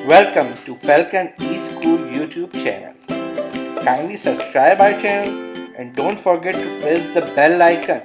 Welcome to Falcon eSchool YouTube channel. Kindly subscribe our channel and don't forget to press the bell icon.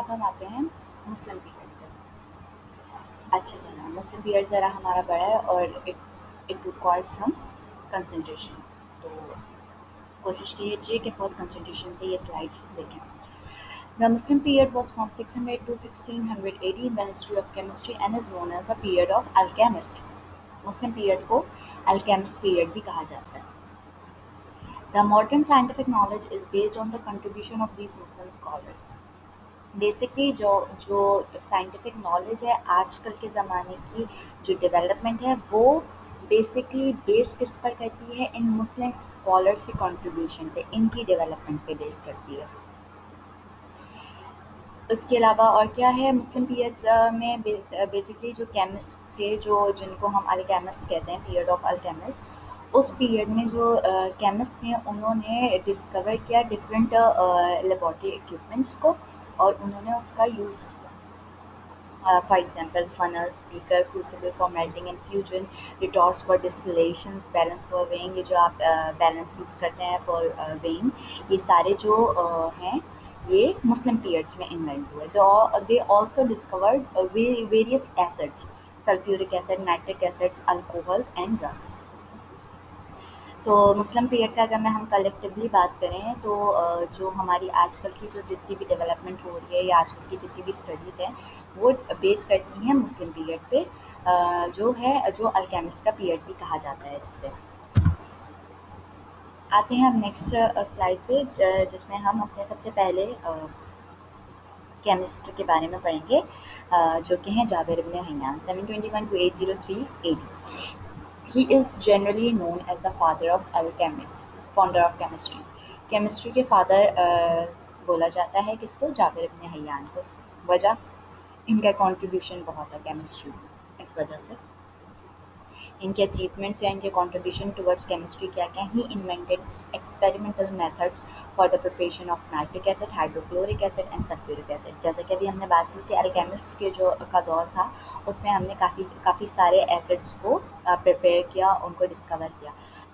अब हम आते हैं मुस्लिम period पे। अच्छा जना मुस्लिम पीरियड ज़रा हमारा बड़ा है और इट रिक्वायर्ड सम कंसंट्रेशन। तो कोशिश कीजिए कि बहुत कंसंट्रेशन से ये स्लाइड्स देखें। The Muslim period was from 600 to 1680 in the history of chemistry and is known as a period of alchemist। Muslim period को अल्केमिस्ट पीरियड भी कहा जाता है। The modern scientific knowledge is based on the contribution of these Muslim scholars। Basically जो जो scientific knowledge है आजकल के ज़माने की जो डेवलपमेंट है वो बेसिकली बेस किस पर करती है, इन मुस्लिम स्कॉलर्स के कंट्रीब्यूशन पे, इनकी डेवलपमेंट पे बेस करती है। उसके अलावा और क्या है मुस्लिम पीरियड्स में बेसिकली जो केमिस्ट थे, जो जिनको हम अल्केमिस्ट कहते हैं, पीरियड ऑफ अल्केमिस्ट, उस पीरियड में जो केमिस्ट थे उन्होंने डिस्कवर किया डिफरेंट लेबॉरेटरी इक्विपमेंट्स को और उन्होंने उसका यूज़ किया। For example funnels, beaker, crucible for melting and fusion, retorts for distillations, balance for weighing, ये जो आप बैलेंस यूज़ करते हैं फॉर वेइंग, ये सारे जो हैं ये मुस्लिम पीरियड्स में इन्वेंट हुए। They also discovered various acids, sulphuric acid, nitric acids, alcohols and drugs. तो मुस्लिम पीरियड का अगर मैं हम कलेक्टिवली बात करें तो जो हमारी आजकल की जो जितनी भी डेवलपमेंट हो रही है या आजकल की जितनी भी स्टडीज़ हैं वो बेस करती हैं मुस्लिम पीरियड पे, जो है जो अल्केमिस्ट का पीरियड भी कहा जाता है जिसे। आते हैं हम नेक्स्ट स्लाइड पे जिसमें हम अपने सबसे पहले केमिस्ट के बारे में पढ़ेंगे, जो कि हैं Jabir ibn हय्यान, 721 to 803 AD। He is generally known as the father of alchemy, founder of chemistry। Chemistry के फादर बोला जाता है किसको? जाबिर इब्न हय्यान को। वजह, इनका कंट्रीब्यूशन बहुत है केमिस्ट्री में, इस वजह से। इनके अचीवमेंट्स या इनके कंट्रीब्यूशन टुवर्ड्स केमिस्ट्री क्या क्या? He invented experimental methods for the preparation of nitric acid, hydrochloric acid and sulphuric acid. जैसे कि अभी हमने बात की कि अल्केमिस्ट के जो का दौर था उसमें हमने काफ़ी सारे एसिड्स को प्रिपेयर किया, उनको डिस्कवर किया।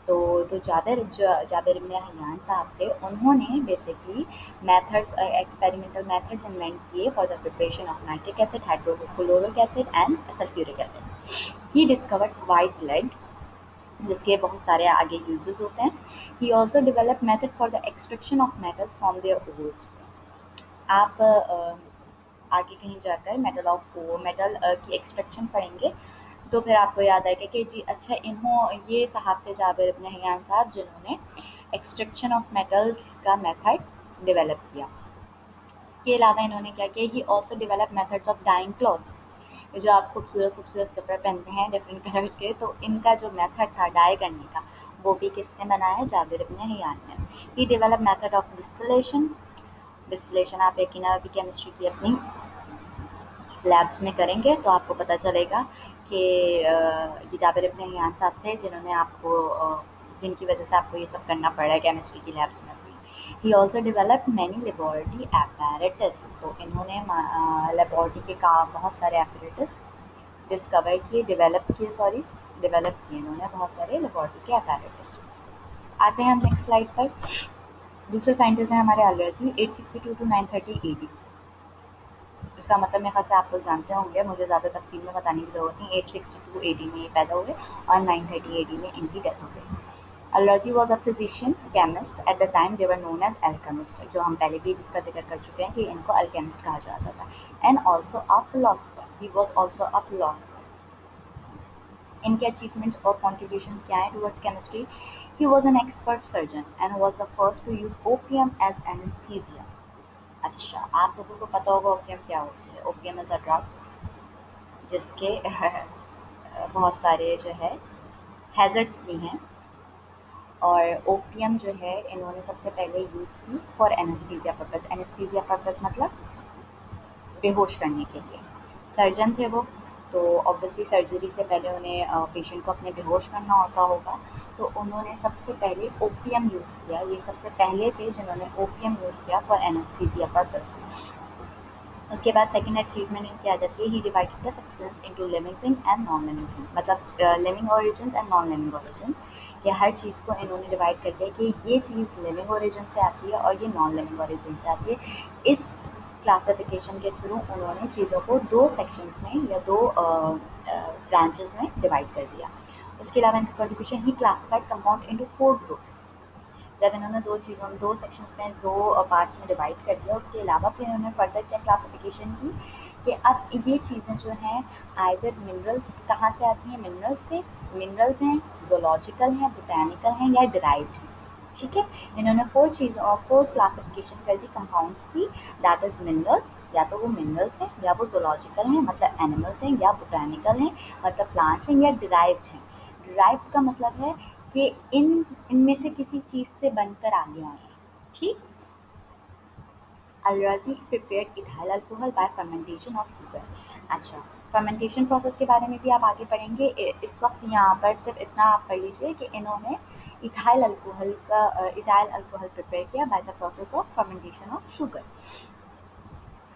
तो जाबिर इब्न हय्यान साहब थे, उन्होंने basically methods, experimental methods invent किए for the preparation of nitric acid, hydrochloric acid and sulphuric acid. He discovered white lead, जिसके बहुत सारे आगे यूजेस होते हैं। He also develop method for the extraction of metals from their ores. आप आगे कहीं जाकर मेटल की एक्सट्रैक्शन पढ़ेंगे तो फिर आपको याद आएगा कि जी अच्छा ये साहब थे जाबिर इब्न हय्यान साहब जिन्होंने एक्सट्रैक्शन ऑफ मेटल्स का मेथड डेवलप किया। इसके अलावा इन्होंने क्या किया? He also develop methods of dyeing clothes. ये जो आप खूबसूरत खूबसूरत कपड़े पहनते हैं डिफरेंट कलर्स के, तो इनका जो मेथड था डाई करने का वो भी किसने बनाया? जाबिर इब्न हय्यान ने। He develop method of distillation. Distillation आप यकीन अभी केमिस्ट्री की अपनी लैब्स में करेंगे तो आपको पता चलेगा कि ये जाबिर इब्न हय्यान साहब थे जिन्होंने आपको जिनकी वजह से आपको ये सब करना पड़ा है केमिस्ट्री की लैब्स में अपनी। ही also develop many laboratory apparatus. तो इन्होंने लेबॉरेटरी के बहुत सारे एपैरेटस डिस्कवर किए, डेवलप किए इन्होंने बहुत सारे लेबॉरेटरी के एपैरेटस। आते हैं हम नेक्स्ट स्लाइड पर। दूसरे साइंटिस्ट हैं हमारे अल-रज़ी, 862 to 930 AD। इसका मतलब मेरे ख्याल से आप लोग जानते होंगे, मुझे ज़्यादा तफसील में बताने की ज़रूरत नहीं। 862 AD में ये पैदा हुए और 930 AD में इनकी डेथ हो गई। Al-Razi was a physician chemist, at the time they were known as alchemist, जो हम पहले भी जिसका जिक्र कर चुके हैं कि इनको अल्केमिस्ट कहा जाता था। And also a philosopher, he was also a philosopher. इनके अचीवमेंट्स और कॉन्ट्रीब्यूशंस क्या हैं towards chemistry? He was an expert surgeon and was the first to use opium as anaesthesia. अच्छा, आप लोगों को पता होगा ओपियम क्या होती है? ओपियम इज़ अ ड्रग जिसके बहुत सारे जो है हैज़र्ड्स भी हैं। और ओपियम जो है इन्होंने सबसे पहले यूज़ की for anaesthesia purpose. Anaesthesia purpose मतलब बेहोश करने के लिए। सर्जन थे वो, तो ऑब्वियसली सर्जरी से पहले उन्हें पेशेंट को अपने बेहोश करना होता होगा, तो उन्होंने सबसे पहले ओपियम यूज़ किया। ये सबसे पहले थे जिन्होंने ओपियम यूज़ किया फॉर एनेस्थीसिया पर्पस। उसके बाद सेकेंडरी ट्रीटमेंट इनकी आ जाती है, he divided the substance into living thing and non living thing, मतलब living origins and non living origin. ये हर चीज़ को इन्होंने डिवाइड कर दिया कि ये चीज़ लिविंग ओरिजिन से आती है और ये नॉन लिविंग ओरिजिन से आती है। इस क्लासिफिकेशन के थ्रू उन्होंने चीज़ों को दो सेक्शंस में या दो ब्रांचेस में डिवाइड कर दिया। उसके अलावा इनका कंट्रीब्यूशन, ही क्लासिफाइड कंपाउंड इनटू 4 ग्रुप्स। जब इन्होंने दो सेक्शंस में, दो पार्ट्स में डिवाइड कर दिया, उसके अलावा फिर इन्होंने फर्दर क्या क्लासिफिकेशन की कि अब ये चीज़ें जो हैं आइदर मिनरल्स कहाँ से आती हैं, मिनरल्स हैं, ज़ूलॉजिकल हैं, बोटैनिकल हैं या डिराइव्ड हैं। ठीक है, इन्होंने 4 क्लासिफिकेशन कर दी कंपाउंड्स की, दैट इज़ मिनरल्स, या तो वो मिनरल्स हैं या वो ज़ूलॉजिकल हैं मतलब एनिमल्स हैं, या बोटैनिकल हैं मतलब प्लांट्स हैं, या डिराइव्ड हैं। डिराइव्ड का मतलब है कि इनमें से किसी चीज़ से बनकर आगे आए हैं। ठीक। Al-Razi prepared ethyl alcohol by fermentation of sugar. अच्छा, फर्मेंटेशन प्रोसेस के बारे में भी आप आगे पढ़ेंगे। इस वक्त यहाँ पर सिर्फ इतना आप पढ़ लीजिए कि इन्होंने इथाइल अल्कोहल प्रिपेयर किया by the process of fermentation of sugar.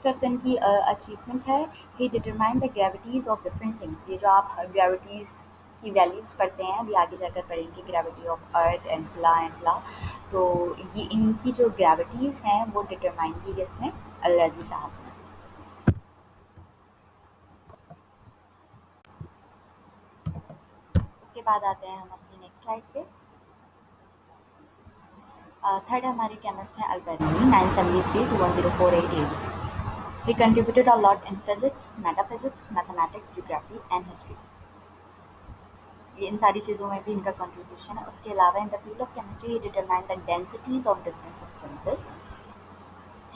Fifth इनकी अचीवमेंट है, he determine the gravities of different things. ये जो आप ग्रेविटीज़ की वैल्यूज़ पढ़ते हैं, अभी आगे जाकर पढ़ेंगे ग्रेविटी ऑफ अर्थ एंड फ्ला, तो ये इनकी जो ग्रेविटीज़ हैं वो डिटरमाइन की किसने, अल-राज़ी साहब ने। उसके बाद आते हैं हम अपनी नेक्स्ट स्लाइड पे। थर्ड हमारे केमिस्ट हैं अल-बर्नौली, 973 to 1048 AD। He contributed a lot in physics, metaphysics, mathematics, geography and history। ये इन सारी चीज़ों में भी इनका कंट्रीब्यूशन है। उसके अलावा in the field of chemistry he determine the densities of different substances.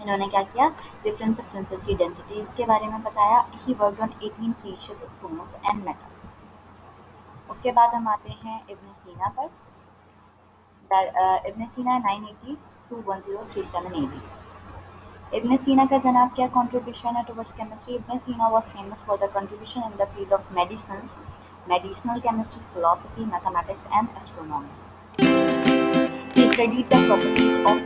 इन्होंने क्या किया, डिफरेंट सब्सटेंसेस की डेंसिटीज के बारे में बताया। He worked on 18 precious stones and metal. उसके बाद हम आते हैं इब्न सीना पर। इब्न सीना 980 to 1037 AD। Ibn Sina का जनाब क्या contribution है towards chemistry? Ibn Sina was famous for the contribution in the field of medicines, medicinal chemistry, philosophy, mathematics and astronomy. He studied the properties of